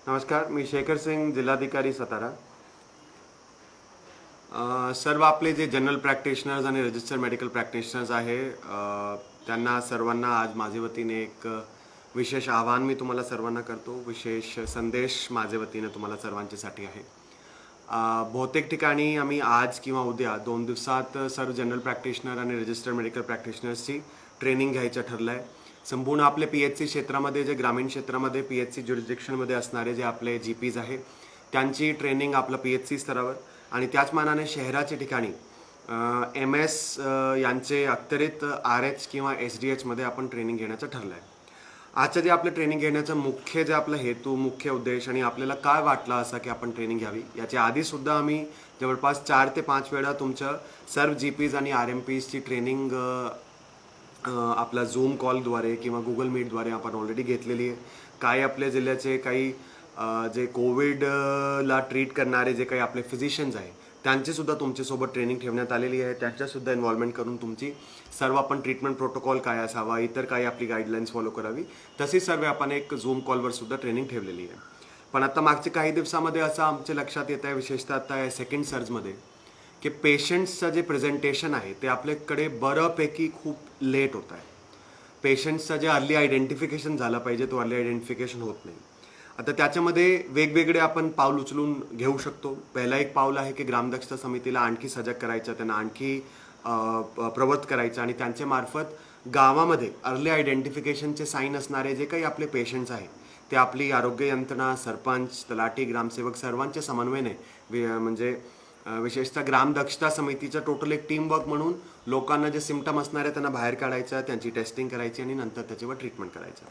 नमस्कार, मी शेखर सिंग, जिल्हाधिकारी सातारा. सर्व आपले जे जनरल प्रॅक्टिशनर्स आणि रजिस्टर्ड मेडिकल प्रॅक्टिशनर्स आहे त्यांना सर्वांना आज माझ्या वतीने एक विशेष आवाहन मी तुम्हाला सर्वांना करतो. विशेष संदेश माझ्या वतीने तुम्हाला सर्वांच्यासाठी आहे. बहुतेक ठिकाणी आम्ही आज किंवा उद्या 2 दिवसात सर्व जनरल प्रॅक्टिशनर आणि रजिस्टर्ड मेडिकल प्रॅक्टिशनर्सची ट्रेनिंग घ्यायचं ठरलं आहे. संपूर्ण आपले PHC क्षेत्रामध्ये जे ग्रामीण क्षेत्रामध्ये PHC ज्युरिस्डिक्शनमध्ये असणारे जे आपले GPs आहे त्यांची ट्रेनिंग आपलं PHC स्तरावर आणि त्याच मानाने शहराच्या ठिकाणी MS यांचे अखत्यारीत RH किंवा SDHमध्ये आपण ट्रेनिंग घेण्याचं ठरलं आहे. आजचं जे आपलं ट्रेनिंग घेण्याचं मुख्य जे आपला हेतू, मुख्य उद्देश आणि आपल्याला काय वाटलं असं की आपण ट्रेनिंग घ्यावी, याच्या आधीसुद्धा आम्ही जवळपास 4 ते 5 वेळा तुमच्या सर्व GPs आणि RMPsची ट्रेनिंग आपला झूम कॉलद्वारे किंवा गुगल मीटद्वारे आपण ऑलरेडी घेतलेली आहे. काही आपल्या जिल्ह्याचे काही जे कोविडला ट्रीट करणारे जे काही आपले फिजिशियन्स आहे त्यांचेसुद्धा तुमच्यासोबत ट्रेनिंग ठेवण्यात आलेली आहे. त्यांच्यासुद्धा इन्व्हॉल्वमेंट करून तुमची सर्व आपण ट्रीटमेंट प्रोटोकॉल काय असावा, इतर काही आपली गाईडलाईन्स फॉलो करावी, तशी सर्व आपण एक झूम कॉलवर सुद्धा ट्रेनिंग ठेवलेली आहे. पण आता मागच्या काही दिवसामध्ये असं आमच्या लक्षात येत आहे, विशेषतः आता सेकंड सर्जमध्ये, की पेशंट्सचं जे प्रेझेंटेशन आहे ते आपल्याकडे बऱ्यापैकी खूप लेट होत आहे. पेशंट्सचं जे अर्ली आयडेंटिफिकेशन झालं पाहिजे तो अर्ली आयडेंटिफिकेशन होत नाही. आता त्याच्यामध्ये वेगवेगळे आपण पाऊल उचलून घेऊ शकतो. पहिला एक पाऊल आहे की ग्रामदक्षता समितीला आणखी सजग करायचं, त्यांना आणखी प्रवृत्त करायचं आणि त्यांच्या मार्फत गावामध्ये अर्ली आयडेंटिफिकेशनचे साईन असणारे जे काही आपले पेशंट्स आहे ते आपली आरोग्य यंत्रणा, सरपंच, तलाठी, ग्रामसेवक सर्वांच्या समन्वयाने म्हणजे विशेषतः ग्रामदक्षता समितीचं टोटल एक टीम वर्क म्हणून लोकांना जे सिम्पटम असणारे त्यांना बाहेर काढायचं, त्यांची टेस्टिंग करायची आणि नंतर त्याच्यावर ट्रीटमेंट करायचं.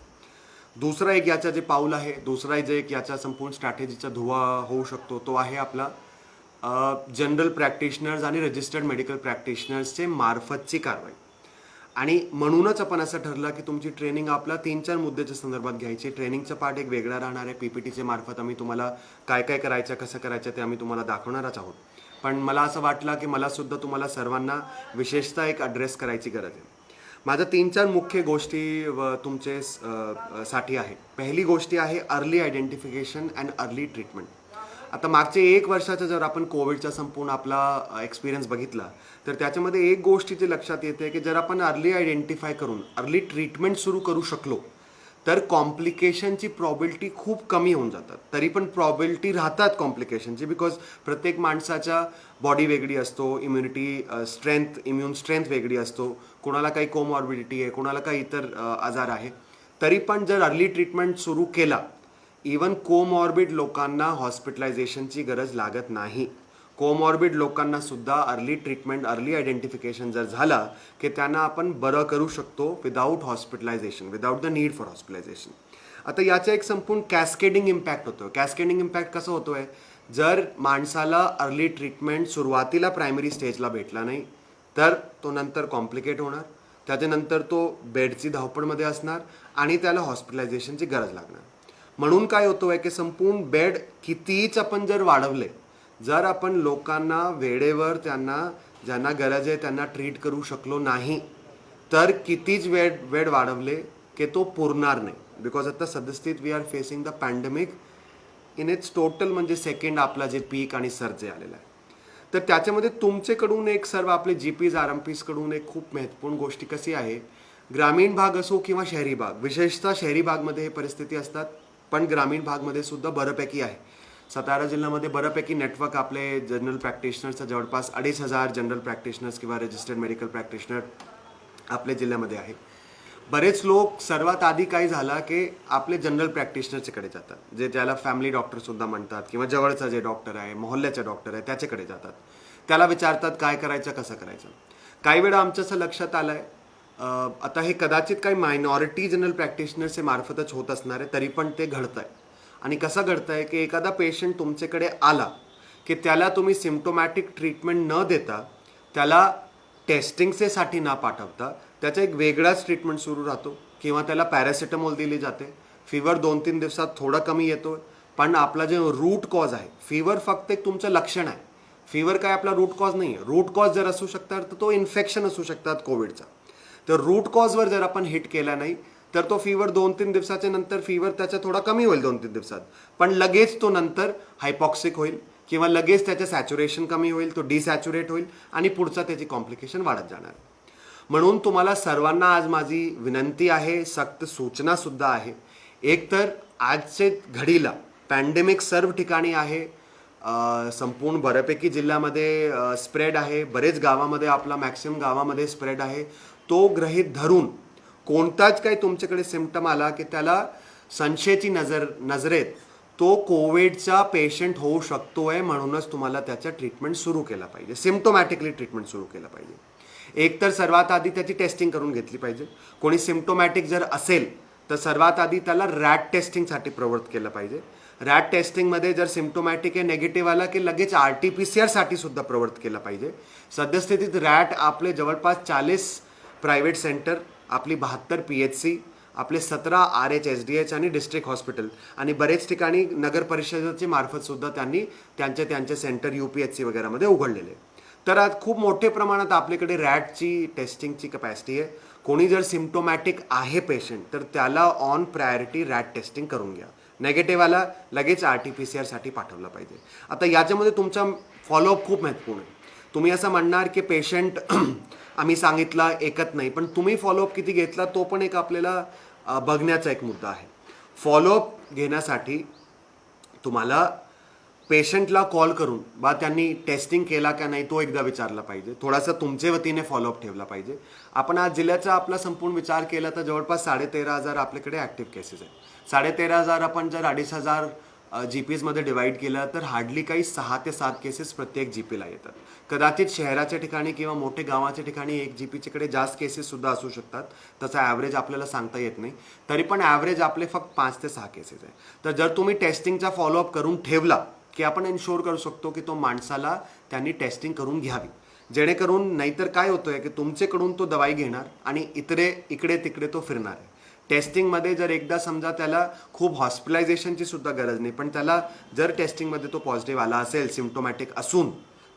दुसरा एक याचा जे पाऊल आहे, दुसरा जे एक याचा संपूर्ण स्ट्रॅटेजीचा धुवा होऊ शकतो तो आहे आपला जनरल प्रॅक्टिशनर्स आणि रजिस्टर्ड मेडिकल प्रॅक्टिशनर्सचे मार्फतची कारवाई. आणि म्हणूनच आपण असं ठरलं की तुमची ट्रेनिंग आपला 3-4 मुद्द्याच्या संदर्भात घ्यायची. ट्रेनिंगचा पार्ट एक वेगळा राहणार आहे. PPTचे मार्फत आम्ही तुम्हाला काय काय करायचं, कसं करायचं ते आम्ही तुम्हाला दाखवणारच आहोत. पण मला असं वाटलं की मला सुद्धा तुम्हाला सर्वांना विशेषतः एक ॲड्रेस करायची गरज आहे. माझ्या 3-4 मुख्य गोष्टी तुमचे साठी आहे. पहिली गोष्टी आहे early identification and early treatment. आता मागचे 1 वर्षाचा जर आपण कोविडचा संपूर्ण आपला एक्सपिरियन्स बघितला तर त्याच्यामध्ये एक गोष्टीचे लक्षात येते की जर आपण अर्ली आयडेंटिफाय करून अर्ली ट्रीटमेंट सुरू करू शकलो तर कॉम्प्लिकेशनची प्रॉबिलिटी खूप कमी होऊन जातात. तरी पण प्रॉबिलिटी राहतात कॉम्प्लिकेशनची, बिकॉज प्रत्येक माणसाच्या बॉडी वेगळी असतो, इम्युन स्ट्रेंथ वेगळी असतो, कोणाला काही कोमॉर्बिडिटी आहे, कोणाला काही इतर आजार आहे. तरी पण जर अर्ली ट्रीटमेंट सुरू केला, इवन कोमॉर्बिड लोकांना हॉस्पिटलायझेशनची गरज लागत नाही. कोमॉर्बिड लोकांना सुद्धा अर्ली ट्रीटमेंट, अर्ली आयडेंटिफिकेशन जर झाला की त्यांना आपण बरं करू शकतो without hospitalisation, without the need for hospitalisation. आता याचा एक संपूर्ण कॅस्केडिंग इम्पॅक्ट होतो. कॅस्केडिंग इम्पॅक्ट कसं होतो आहे, जर माणसाला अर्ली ट्रीटमेंट सुरुवातीला प्रायमरी स्टेजला भेटला नाही तर तो नंतर कॉम्प्लिकेट होणार, त्याच्यानंतर तो बेडची धावपळमध्ये असणार आणि त्याला हॉस्पिटलायझेशनची गरज लागणार. म्हणून काय होतं आहे की संपूर्ण बेड कितीच आपण जर वाढवले, जर आपण लोकांना वेळेवर ज्यांना गरज आहे त्यांना ट्रीट करू शकलो नाही तर कितीच वेळ वाढवले की तो पुरणार नाही. बिकॉज आता सद्यस्थित we are facing the pandemic in its total, म्हणजे सेकंड आपला जे पीक आणि सर्ज जे आलेला आहे. तर त्याच्यामध्ये तुमच्याकडून एक सर्व आपले GPs RMPs कडून एक खूप महत्त्वपूर्ण गोष्टी कशी आहे, ग्रामीण भाग असो किंवा शहरी भाग, विशेषतः शहरी भागमध्ये हे परिस्थिती असतात, पण ग्रामीण भागमध्ये सुद्धा बऱ्यापैकी आहे. सातारा जिल्ह्यामध्ये बऱ्यापैकी नेटवर्क आपले जनरल प्रॅक्टिशनर्सचा जवळपास 2,500 जनरल प्रॅक्टिशनर्स किंवा रजिस्टर्ड मेडिकल प्रॅक्टिशनर आपल्या जिल्ह्यामध्ये आहे. बरेच लोक सर्वात आधी काय झाला की आपले जनरल प्रॅक्टिशनर्सकडे जातात, जे ज्याला फॅमिली डॉक्टरसुद्धा म्हणतात किंवा जवळचा जे डॉक्टर आहे, मोहल्ल्याचा डॉक्टर आहे त्याच्याकडे जातात. त्याला विचारतात काय करायचं, कसं करायचं. काही वेळा आमचं असं लक्षात आलं आहे, आता हे कदाचित काही मायनॉरिटी जनरल प्रॅक्टिशनर्सचे मार्फतच होत असणार आहे, तरी पण ते घडतं आहे. आणि कसं घडतं आहे की एखादा पेशंट तुमच्याकडे आला की त्याला तुम्ही सिम्प्टोमॅटिक ट्रीटमेंट न देता, त्याला टेस्टिंगसाठी न पाठवता त्याचा एक वेगळाच ट्रीटमेंट सुरू राहतो किंवा त्याला पॅरासिटामॉल दिली जाते. फिवर 2-3 दिवसात थोडा कमी येतो, पण आपला जे रूट कॉज आहे, फिवर फक्त एक तुमचं लक्षण आहे. फिवर काय आपला रूट कॉज नाही आहे. रूट कॉज जर असू शकतात तर तो इन्फेक्शन असू शकतात कोविडचा. तर रूट कॉजवर जर आपण हिट केला नाही तर तो फीवर 2-3 दिवसाच्या नंतर फीवर त्याचा थोडा कमी होईल 2-3 दिवसात, पण लगेच तो नंतर हायपॉक्सिक होईल किंवा लगेच त्याचं सॅच्युरेशन कमी होईल, तो डिसॅच्युरेट होईल आणि पुढचा त्याची कॉम्प्लिकेशन वाढत जाणार. म्हणून तुम्हाला सर्वांना आज माझी विनंती आहे, सक्त सूचना सुद्धा आहे. एक तर आजचे घडीला पॅन्डेमिक सर्व ठिकाणी आहे, संपूर्ण बऱ्यापैकी जिल्ह्यामध्ये स्प्रेड आहे, बरेच गावामध्ये आपला मॅक्सिमम गावामध्ये स्प्रेड आहे. तो गृहीत धरून कोणताच काही तुमच्याकडे सिम्पटम आला की त्याला संशयाची नजरेत तो कोविडचा पेशंट होऊ शकतोय, म्हणूनच तुम्हाला त्याचा ट्रीटमेंट सुरू केला पाहिजे, सिम्प्टोमॅटिकली ट्रीटमेंट सुरू केलं पाहिजे. एक तर सर्वात आधी त्याची टेस्टिंग करून घेतली पाहिजे. कोणी सिम्प्टोमॅटिक जर असेल तर सर्वात आधी त्याला रॅट टेस्टिंगसाठी प्रवृत्त केलं पाहिजे. रॅट टेस्टिंगमध्ये जर सिम्प्टोमॅटिक आहे, नेगेटिव्ह आला की लगेच RT-PCR सुद्धा प्रवृत्त केलं पाहिजे. सद्यस्थितीत रॅट आपले जवळपास 40 प्रायव्हेट सेंटर, आपली 72 PHC, आपले 17 RHSDH आणि डिस्ट्रिक्ट हॉस्पिटल आणि बरेच ठिकाणी नगर परिषदेच्या मार्फत सुद्धा त्यांनी त्यांचे सेंटर UPHC वगैरेमध्ये उघडलेले. तर आज खूप मोठ्या प्रमाणात आपल्याकडे रॅटची टेस्टिंगची कपॅसिटी आहे. कोणी जर सिम्प्टोमॅटिक आहे पेशंट तर त्याला ऑन प्रायोरिटी रॅट टेस्टिंग करून घ्या. नेगेटिव्ह आला लगेच RT-PCR पाठवलं पाहिजे. आता याच्यामध्ये तुमचा फॉलोअप खूप महत्त्वपूर्ण आहे. तुम्ही असं म्हणणार की पेशंट आम्ही सांगितलं ऐकत नाही, पण तुम्ही फॉलोअप किती घेतला तो पण एक आपल्याला बघण्याचा एक मुद्दा आहे. फॉलोअप घेण्यासाठी तुम्हाला पेशंटला कॉल करून त्यांनी टेस्टिंग केला का नाही तो एकदा विचारला पाहिजे. थोडासा तुमच्या वतीने फॉलोअप ठेवला पाहिजे. आपण आज जिल्ह्याचा आपला संपूर्ण विचार केला तर जवळपास 13,500 आपल्याकडे ॲक्टिव्ह केसेस आहेत. 13,500 आपण जर 2,500 GPsमध्ये डिवाईड केलं तर हार्डली काही 6 ते 7 केसेस प्रत्येक GPला येतात. कदाचित शहराच्या ठिकाणी किंवा मोठे गावाच्या ठिकाणी एक GPच्याकडे जास्त केसेस सुद्धा असू शकतात. त्याचा ॲव्हरेज आपल्याला सांगता येत नाही. तरी पण ॲव्हरेज आपले फक्त 5 ते 6 केसेस आहे. तर जर तुम्ही टेस्टिंगचा फॉलोअप करून ठेवला की आपण इन्शोर करू शकतो की तो माणसाला त्यांनी टेस्टिंग करून घ्यावी, जेणेकरून नाहीतर काय होतंय की तुमच्याकडून तो दवाई घेणार आणि इकडे तिकडे तो फिरणार आहे. टेस्टिंगमध्ये जर एकदा समजा त्याला खूप हॉस्पिटलायझेशनची सुद्धा गरज नाही, पण त्याला जर टेस्टिंगमध्ये तो पॉझिटिव्ह आला असेल सिम्प्टोमॅटिक असून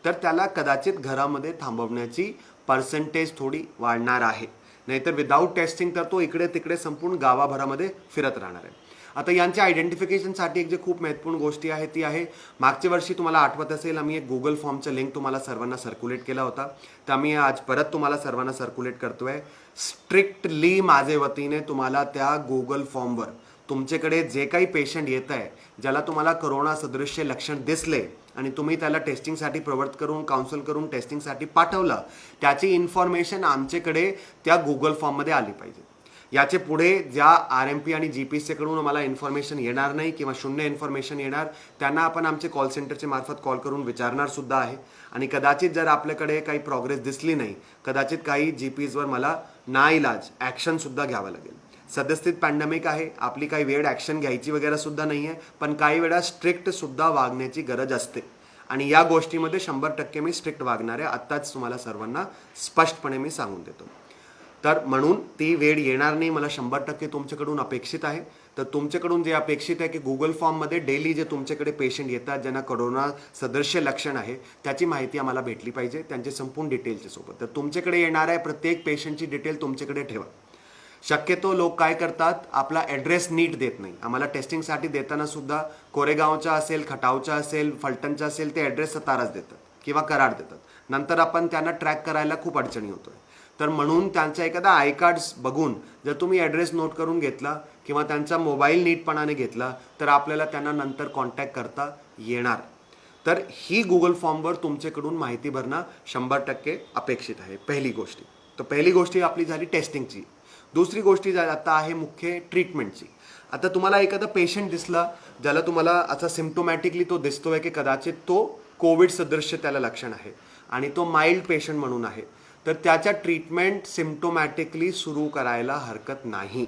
तर त्याला कदाचित घरामध्ये थांबवण्याची पर्सेंटेज थोडी वाढणार आहे. नाहीतर विदाऊट टेस्टिंग तर तो इकडे तिकडे संपूर्ण गावाभरामध्ये फिरत राहणार आहे. आता यांच्या आयडेंटिफिकेशनसाठी एक जे खूप महत्त्वपूर्ण गोष्टी आहे ती आहे, मागच्या वर्षी तुम्हाला आठवत असेल आम्ही एक गुगल फॉर्मचं लिंक तुम्हाला सर्वांना सर्क्युलेट केला होता, तर आम्ही आज परत तुम्हाला सर्वांना सर्क्युलेट करतोय. स्ट्रिक्टली माझे वतीने तुम्हाला त्या गुगल फॉर्मवर तुमच्याकडे जे काही पेशंट येत आहे, ज्याला तुम्हाला कोरोना सदृश्य लक्षण दिसले आणि तुम्ही त्याला टेस्टिंगसाठी प्रवृत्त करून काउन्सिल करून टेस्टिंगसाठी पाठवलं, त्याची इन्फॉर्मेशन आमच्याकडे त्या गुगल फॉर्ममध्ये आली पाहिजे. याचे पुढे ज्या RMP आणि GPsकडून आम्हाला इन्फॉर्मेशन येणार नाही किंवा शून्य इन्फॉर्मेशन येणार, त्यांना आपण आमचे कॉल सेंटरच्या मार्फत कॉल करून विचारणार सुद्धा आहे. आणि कदाचित जर आपल्याकडे काही प्रोग्रेस दिसली नाही, कदाचित काही GPsवर मला नाईलाज ॲक्शनसुद्धा घ्यावं लागेल. सद्यस्थित पॅन्डेमिक आहे, आपली काही वेळ ॲक्शन घ्यायची वगैरे सुद्धा नाही आहे, पण काही वेळा स्ट्रिक्टसुद्धा वागण्याची गरज असते आणि या गोष्टीमध्ये 100% मी स्ट्रिक्ट वागणार आहे. आत्ताच तुम्हाला सर्वांना स्पष्टपणे मी सांगून देतो. तर म्हणून ती वेळ येणार नाही, मला 100% तुमच्याकडून अपेक्षित आहे. तर तुमच्याकडून जे अपेक्षित आहे की गुगल फॉर्ममध्ये डेली जे तुमच्याकडे पेशंट येतात ज्यांना कोरोना सदृश्य लक्षण आहे त्याची माहिती आम्हाला भेटली पाहिजे, त्यांचे संपूर्ण डिटेलच्या सोबत. तर तुमच्याकडे येणाऱ्या प्रत्येक पेशंटची डिटेल तुमच्याकडे ठेवा. शक्यतो लोक काय करतात, आपला ॲड्रेस नीट देत नाही. आम्हाला टेस्टिंगसाठी देताना सुद्धा कोरेगावचा असेल, खटावचा असेल, फलटणचा असेल ते ॲड्रेस सताराच देतात किंवा कराड देतात. नंतर आपण त्यांना ट्रॅक करायला खूप अडचणी होतोय. तर म्हणून त्यांचा एखादा आय कार्ड्स बघून जर तुम्ही ॲड्रेस नोट करून घेतला किंवा त्यांचा मोबाईल नीटपणाने घेतला तर आपल्याला त्यांना नंतर कॉन्टॅक्ट करता येणार. तर ही गुगल फॉर्मवर तुमच्याकडून माहिती भरणं 100% अपेक्षित आहे. पहिली गोष्टी आपली झाली टेस्टिंगची. दुसरी गोष्टी आता आहे मुख्य ट्रीटमेंटची. आता तुम्हाला एखादा पेशंट दिसला ज्याला तुम्हाला असा सिम्प्टोमॅटिकली तो दिसतोय की कदाचित तो कोविड सदृश्य त्याला लक्षण आहे आणि तो माइल्ड पेशंट म्हणून आहे, तर त्याच्या ट्रीटमेंट सिम्प्टोमॅटिकली सुरू करायला हरकत नाही.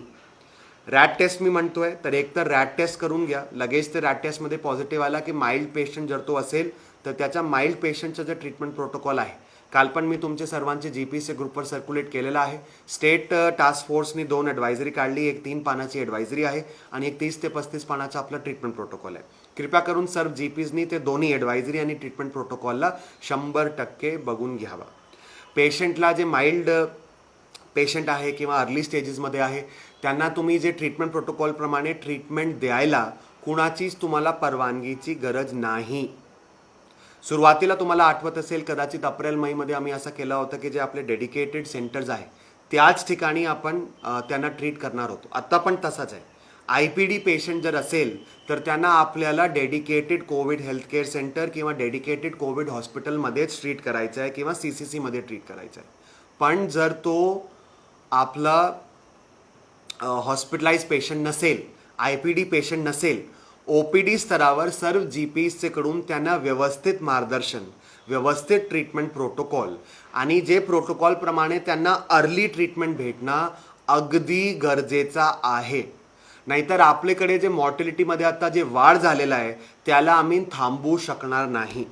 रॅट टेस्ट मी म्हणतोय तर एक तर रॅट टेस्ट करून घ्या. लगेच ते रॅट टेस्टमध्ये पॉझिटिव्ह आला की माइल्ड पेशंट जर तो असेल तर त्याच्या माइल्ड पेशंटचं जे ट्रीटमेंट प्रोटोकॉल आहे काल पण मी तुमचे सर्वांचे GPsच्या ग्रुपवर सर्क्युलेट केलेला आहे. स्टेट टास्क फोर्सनी 2 ॲडवायझरी काढली, एक 3 पानाची ॲडवायझरी आहे आणि एक 30 ते 35 पानाचा आपला ट्रीटमेंट प्रोटोकॉल आहे. कृपया करून सर्व GPsनी ते दोन्ही ॲडवायझरी आणि ट्रीटमेंट प्रोटोकॉलला 100% बघून घ्यावा. पेशंटला जे माइल्ड पेशंट आहे किंवा अर्ली स्टेजेसमध्ये आहे त्यांना तुम्ही जे ट्रीटमेंट प्रोटोकॉलप्रमाणे ट्रीटमेंट द्यायला कुणाचीच तुम्हाला परवानगीची गरज नाही. सुरुवातीला तुम्हाला आठवत असेल कदाचित एप्रिल मध्ये आम्ही असं केलं होतं की जे आपले डेडिकेटेड सेंटर्स आहे त्याच ठिकाणी आपण त्यांना ट्रीट करणार होतो. आत्ता पण तसाच आहे. IPD पेशंट जर असेल तर त्यांना आपल्याला डेडिकेटेड कोविड हेल्थकेअर सेंटर किंवा डेडिकेटेड कोविड हॉस्पिटलमध्येच ट्रीट करायचं आहे किंवा CCCमध्ये ट्रीट करायचं आहे. पण जर तो आपला हॉस्पिटलाइज पेशंट नसेल, IPD पेशंट नसेल, OPD स्तरावर सर्व GPsचे कडून त्यांना व्यवस्थित मार्गदर्शन, व्यवस्थित ट्रीटमेंट प्रोटोकॉल आणि जे प्रोटोकॉलप्रमाणे त्यांना अर्ली ट्रीटमेंट भेटणं अगदी गरजेचा आहे. नाहीतर आपल्याकडे जे मॉर्टिलिटीमध्ये आता जे वाढ झालेला आहे त्याला आम्ही थांबवू शकणार नाही.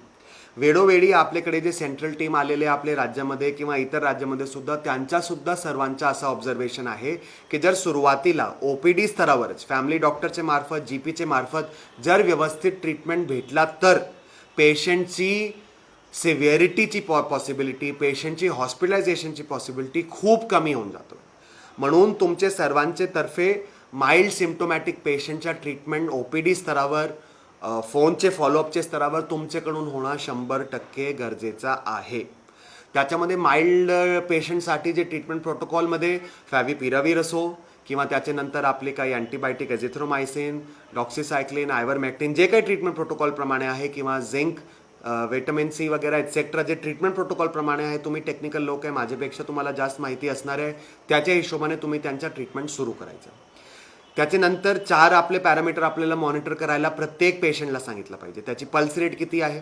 वेळोवेळी आपल्याकडे जे सेंट्रल टीम आलेले आपल्या राज्यामध्ये किंवा इतर राज्यामध्ये सुद्धा त्यांच्यासुद्धा सर्वांचा असं ऑब्झर्वेशन आहे की जर सुरुवातीला OPD स्तरावरच फॅमिली डॉक्टरचे मार्फत GPचे मार्फत जर व्यवस्थित ट्रीटमेंट भेटला तर पेशंटची सिव्हिअरिटीची पॉसिबिलिटी, पेशंटची हॉस्पिटलायझेशनची पॉसिबिलिटी खूप कमी होऊन जातो. म्हणून तुमचे सर्वांचे तर्फे माइल्ड सिम्प्टोमॅटिक पेशंटच्या ट्रीटमेंट OPD स्तरावर, फोनचे फॉलोअपचे स्तरावर तुमच्याकडून होणं 100% गरजेचा आहे. त्याच्यामध्ये माइल्ड पेशंटसाठी जे ट्रीटमेंट प्रोटोकॉलमध्ये फॅव्हिपिराविर असो किंवा त्याच्यानंतर आपले काही अँटीबायोटिक एझिथ्रोमायसिन, डॉक्सिसायक्लिन, आयव्हरमॅक्टिन जे काही ट्रीटमेंट प्रोटोकॉलप्रमाणे आहे किंवा झिंक, विटामिन C वगैरे एक्सेट्रा जे ट्रीटमेंट प्रोटोकॉलप्रमाणे आहे, तुम्ही टेक्निकल लोक आहे, माझ्यापेक्षा तुम्हाला जास्त माहिती असणार आहे, त्याच्या हिशोबाने तुम्ही त्यांचा ट्रीटमेंट सुरू करायचं. त्याच्यानंतर 4 आपले पॅरामीटर आपल्याला मॉनिटर करायला प्रत्येक पेशंटला सांगितलं पाहिजे. त्याची पल्स रेट किती आहे,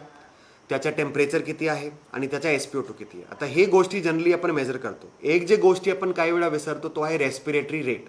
त्याचा टेम्परेचर किती आहे आणि त्याचा SpO2 किती आहे. आता हे गोष्टी जनरली आपण मेजर करतो. एक जे गोष्टी आपण काही वेळा विसरतो तो आहे रेस्पिरेटरी रेट.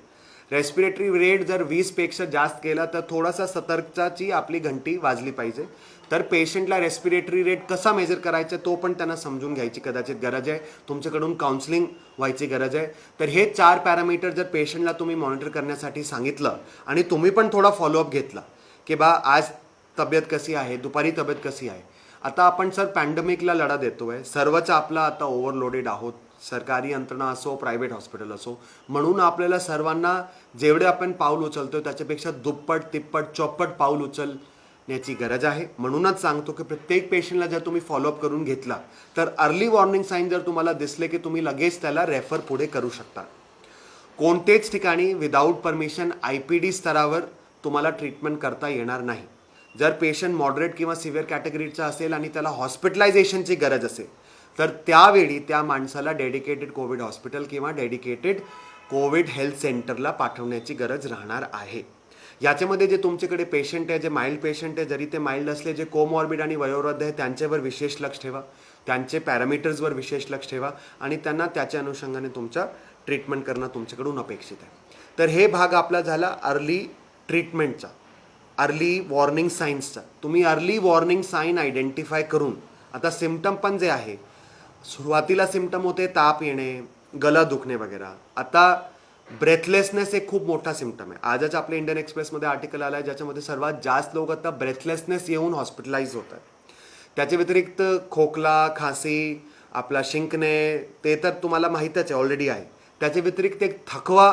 रेस्पिरेटरी रेट जर 20पेक्षा जास्त केला तर थोडासा सतर्कताची आपली घंटी वाजली पाहिजे. तर पेशंटला रेस्पिरेटरी रेट कसा मेजर करायचा तो पण त्यांना समजून घ्यायची कदाचित गरज आहे. तुमच्याकडून काउन्सिलिंग व्हायची गरज आहे. तर हे 4 पॅरामीटर जर पेशंटला तुम्ही मॉनिटर करण्यासाठी सांगितलं आणि तुम्ही पण थोडा फॉलोअप घेतला की बा आज तब्येत कशी आहे, दुपारी तब्येत कशी आहे. आता आपण सर पॅन्डेमिकला लढा देतोय, सर्वच आपला आता ओव्हरलोडेड आहोत, सरकारी यंत्रणा असो, प्रायव्हेट हॉस्पिटल असो. म्हणून आपल्याला सर्वांना जेवढे आपण पाऊल उचलतो त्याच्यापेक्षा दुप्पट, तिप्पट, चौपट पाऊल उचलण्याची गरज आहे. म्हणूनच सांगतो की प्रत्येक पेशंटला जर तुम्ही फॉलोअप करून घेतला तर अर्ली वॉर्निंग साईन जर तुम्हाला दिसले की तुम्ही लगेच त्याला रेफर पुढे करू शकता. कोणतेच ठिकाणी विदाऊट परमिशन IPD स्तरावर तुम्हाला ट्रीटमेंट करता येणार नाही. जर पेशंट मॉडरेट किंवा सिव्हिअर कॅटेगरीचा असेल आणि त्याला हॉस्पिटलायझेशनची गरज असेल तर त्यावेळी त्या माणसाला डेडिकेटेड कोविड हॉस्पिटल किंवा डेडिकेटेड कोविड हेल्थ सेंटरला पाठवण्याची गरज राहणार आहे. याच्यामध्ये जे तुमच्याकडे पेशंट आहे, जे माइल्ड पेशंट आहे, जरी ते माइल्ड असले, जे कोमॉर्बिड आणि वयोवृद्ध आहे त्यांच्यावर विशेष लक्ष ठेवा, त्यांचे पॅरामीटर्सवर विशेष लक्ष ठेवा आणि त्यांना त्याच्या अनुषंगाने तुमचा ट्रीटमेंट करणं तुमच्याकडून अपेक्षित आहे. तर हे भाग आपला झाला अर्ली ट्रीटमेंटचा, अर्ली वॉर्निंग साईन्सचा. तुम्ही अर्ली वॉर्निंग साईन आयडेंटिफाय करून आता सिम्पटम पण जे आहे, सुरुवातीला सिम्पटम होते ताप येणे, गला दुखणे वगैरे. आता ब्रेथलेसनेस एक खूप मोठा सिम्पटम आहे. आजच आपल्या इंडियन एक्सप्रेसमध्ये आर्टिकल आला आहे ज्याच्यामध्ये सर्वात जास्त लोक आता ब्रेथलेसनेस येऊन हॉस्पिटलाइज होत आहेत. त्याच्या व्यतिरिक्त खोकला, खांसी, आपला शिंकणे ते तर तुम्हाला माहीतच आहे, ऑलरेडी आहे. त्याच्या व्यतिरिक्त एक थकवा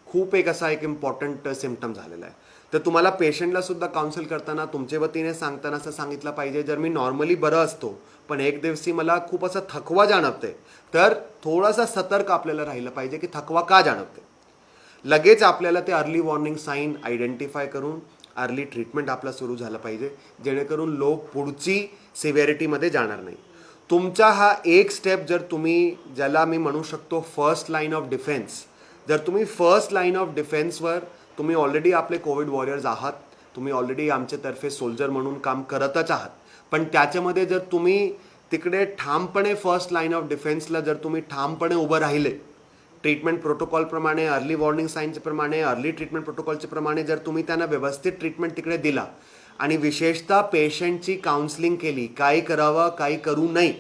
खूप एक असा एक इम्पॉर्टंट सिम्पटम झालेला आहे. तर तुम्हाला पेशंटला सुद्धा काउन्सिल करताना तुमच्या वतीने सांगताना असं सांगितलं पाहिजे, जर मी नॉर्मली बरं असतो पण एक दिवशी मला खूप असा थकवा जाणवते तर थोडासा सतर्क आपल्याला राहिलं पाहिजे की थकवा का जाणवते. लगेच आपल्याला ते अर्ली वॉर्निंग साईन आयडेंटिफाय करून अर्ली ट्रीटमेंट आपला सुरू झालं पाहिजे, जेणेकरून लोक पुढची सिव्हिअरिटीमध्ये जाणार नाही. तुमचा हा एक स्टेप जर तुम्ही, ज्याला मी म्हणू शकतो फर्स्ट लाईन ऑफ डिफेन्स, जर तुम्ही फर्स्ट लाईन ऑफ डिफेन्सवर तुम्ही ऑलरेडी आपले कोविड वॉरियर्स आहात, तुम्ही ऑलरेडी आमच्यातर्फे सोल्जर म्हणून काम करतच आहात, पण त्याच्यामध्ये जर तुम्ही तिकडे ठामपणे फर्स्ट लाईन ऑफ डिफेन्सला जर तुम्ही ठामपणे उभं राहिले, ट्रीटमेंट प्रोटोकॉलप्रमाणे, अर्ली वॉर्निंग साईनप्रमाणे, अर्ली ट्रीटमेंट प्रोटोकॉलच्या प्रमाणे जर तुम्ही त्यांना व्यवस्थित ट्रीटमेंट तिकडे दिला आणि विशेषतः पेशंटची काउन्सिलिंग केली, काय करावं काय करू नये.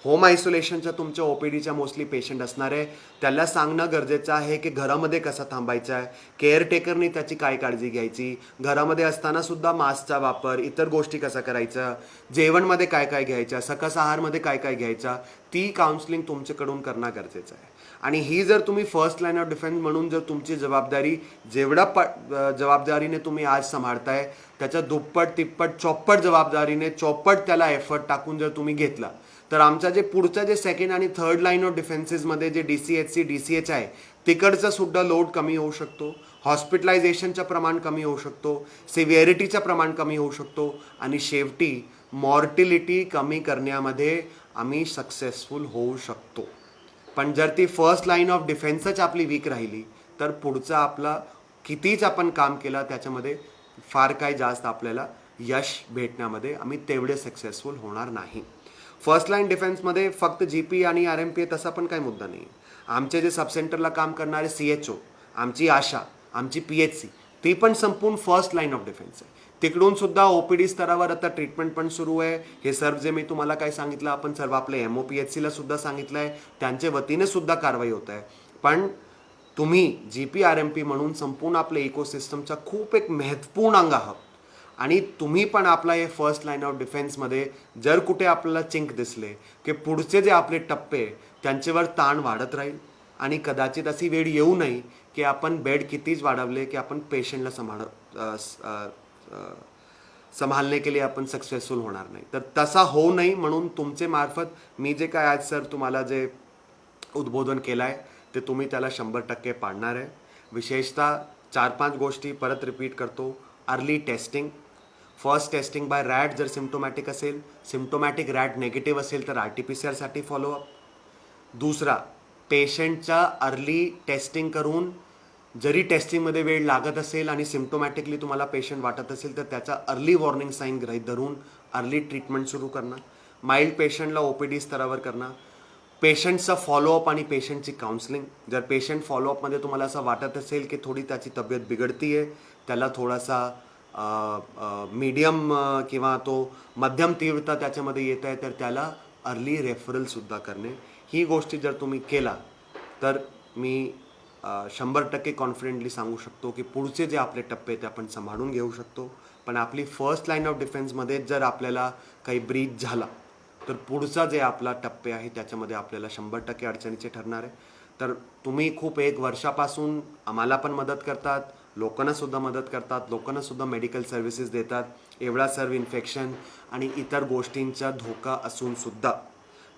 होम आयसोलेशनच्या तुमच्या OPDच्या मोस्टली पेशंट असणार आहे, त्याला सांगणं गरजेचं आहे की घरामध्ये कसं थांबायचं आहे, केअरटेकरनी त्याची काय काळजी घ्यायची, घरामध्ये असताना सुद्धा मास्कचा वापर, इतर गोष्टी कसा करायचा, जेवणमध्ये काय काय घ्यायचं, सकस आहारमध्ये काय काय घ्यायचा, ती काउन्सिलिंग तुमच्याकडून करणं गरजेचं आहे. आणि ही जर तुम्ही फर्स्ट लाईन ऑफ डिफेन्स म्हणून जर तुमची जबाबदारी जबाबदारीने तुम्ही आज सांभाळताय त्याच्या दुप्पट तिप्पट चौपट जबाबदारीने चौपट त्याला एफर्ट टाकून जर तुम्ही घेतला तर आमच्या जे पुढचं जे सेकंड आणि थर्ड लाईन ऑफ डिफेन्सेसमध्ये जे DCHC DCH आहे तिकडचं सुद्धा लोड कमी होऊ शकतो, हॉस्पिटलायझेशनचं प्रमाण कमी होऊ शकतो, सिव्हिअरिटीचं प्रमाण कमी होऊ शकतो आणि शेवटी मॉर्टिलिटी कमी करण्यामध्ये आम्ही सक्सेसफुल होऊ शकतो. पण जर ती फर्स्ट लाईन ऑफ डिफेन्सच आपली वीक राहिली तर पुढचं आपलं कितीच आपण काम केलं त्याच्यामध्ये फार काही जास्त आपल्याला यश भेटण्यामध्ये आम्ही तेवढे सक्सेसफुल होणार नाही. फर्स्ट लाईन डिफेन्समध्ये फक्त GP आणि RMPA तसा पण काही मुद्दा नाही. आमचे जे सबसेंटरला काम करणारे CHO, आमची आशा, आमची PHC ती पण संपूर्ण फर्स्ट लाईन ऑफ डिफेन्स आहे. तिकडून सुद्धा OPD स्तरावर आता ट्रीटमेंट पण सुरू आहे. हे सर्व जे मी तुम्हाला काय सांगितलं आपण सर्व आपले MOPHCला सुद्धा सांगितलं आहे, त्यांच्या वतीने सुद्धा कारवाई होत आहे. पण तुम्ही GP RMP म्हणून संपूर्ण आपल्या इकोसिस्टमचा खूप एक महत्त्वपूर्ण अंग आहात आणि तुम्ही पण आपला हे फर्स्ट लाईन ऑफ डिफेन्समध्ये जर कुठे आपल्याला चिंक दिसले की पुढचे जे आपले टप्पे त्यांच्यावर ताण वाढत राहील आणि कदाचित अशी वेळ येऊ नये की आपण बेड कितीच वाढवले की आपण पेशंटला संभालने के लिए आपण सक्सेसफुल होणार नाही. तर तसा होऊ नये म्हणून तुमचे मार्फत मी जे काय आज सर तुम्हाला जे उद्बोधन केलं आहे ते तुम्ही त्याला 100% पाडणार आहे. विशेषतः 4-5 गोष्टी परत रिपीट करतो. Early testing, first testing by RAT जर सिम्प्टोमॅटिक असेल, सिम्प्टोमॅटिक रॅट नेगेटिव्ह असेल तर RT-PCR फॉलोअप. दुसरा, पेशंटचा अर्ली टेस्टिंग करून जरी टेस्टिंगमध्ये वेळ लागत असेल आणि सिम्प्टोमॅटिकली तुम्हाला पेशंट वाटत असेल तर त्याचा अर्ली वॉर्निंग साईन गृहीत धरून अर्ली ट्रीटमेंट सुरू करणं. माइल्ड पेशंटला OPD स्तरावर करणं. पेशंटचा फॉलोअप आणि पेशंटची काउन्सिलिंग. जर पेशंट फॉलोअपमध्ये तुम्हाला असं वाटत असेल की थोडी त्याची तब्येत बिघडती आहे, त्याला थोडासा मीडियम किंवा तो मध्यम तीव्रता त्याच्यामध्ये येत आहे तर त्याला अर्ली रेफरलसुद्धा करणे. ही गोष्टी जर तुम्ही केला तर मी 100% कॉन्फिडेंटली सांगू शकतो की पुढचे जे आपले टप्पे ते आपण सांभाळून घेऊ शकतो. पण आपली फर्स्ट लाईन ऑफ डिफेन्समध्ये जर आपल्याला काही ब्रीच झाला तर पुढचा जे आपला टप्पे आहे त्याच्यामध्ये आपल्याला 100% अडचणीचे ठरणार आहे. तर तुम्ही खूप 1 वर्षापासून आम्हाला पण मदत करतात, लोकांनासुद्धा मदत करतात, लोकांनासुद्धा मेडिकल सर्व्हिसेस देतात. एवढा सर्व इन्फेक्शन आणि इतर गोष्टींचा धोका असूनसुद्धा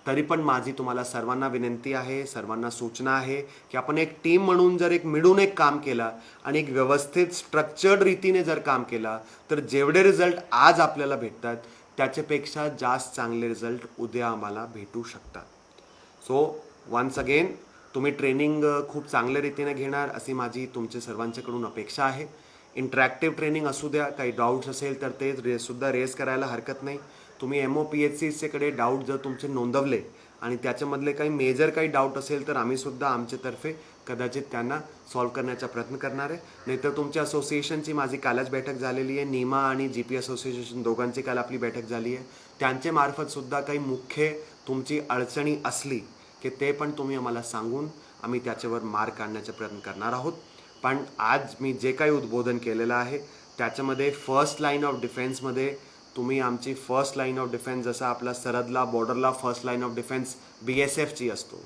तरी पण माझी तुम्हाला सर्वांना विनंती आहे, सर्वांना सूचना आहे की आपण एक टीम म्हणून जर एक मिळून एक काम केला आणि एक व्यवस्थित स्ट्रक्चर्ड रीतीने जर काम केला तर जेवढे रिझल्ट आज आपल्याला भेटतात त्याच्यापेक्षा जास्त चांगले रिझल्ट उद्या आम्हाला भेटू शकतात. सो वन्स अगेन तुम्ही ट्रेनिंग खूप चांगल्या रीतीने घेणार अशी माझी तुमच्या सर्वांच्याकडून अपेक्षा आहे. इंटरॅक्टिव्ह ट्रेनिंग असू द्या, काही डाऊट्स असेल तर ते सुद्धा रेज करायला हरकत नाही. तुम्ही MOPHCकडे डाऊट जर तुमचे नोंदवले आणि त्याच्यामधले काही मेजर काही डाऊट असेल तर आम्हीसुद्धा आमच्यातर्फे कदाचित त्यांना सॉल्व्ह करण्याचा प्रयत्न करणार आहे. नाहीतर तुमच्या असोसिएशनची माझी कालच बैठक झालेली आहे. नीमा आणि GP असोसिएशन दोघांची काल आपली बैठक झाली आहे. त्यांच्या मार्फतसुद्धा काही मुख्य तुमची अडचणी असली की ते पण तुम्ही आम्हाला सांगून आम्ही त्याच्यावर मार्ग काढण्याचा प्रयत्न करणार आहोत. पण आज मी जे काही उद्बोधन केलेलं आहे त्याच्यामध्ये फर्स्ट लाईन ऑफ डिफेन्समध्ये तुम्ही आमची फर्स्ट लाईन ऑफ डिफेन्स जसा आपला सरहदला बॉर्डरला फर्स्ट लाईन ऑफ डिफेन्स BSFची असतो,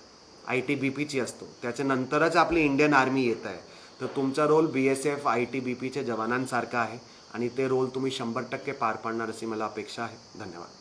ITBPची असतो, त्याच्यानंतरच आपली इंडियन आर्मी येत आहे. तर तुमचा रोल BSF ITBPच्या जवानांसारखा आहे आणि ते रोल तुम्ही 100% पार पाडणार अशी मला अपेक्षा आहे. धन्यवाद.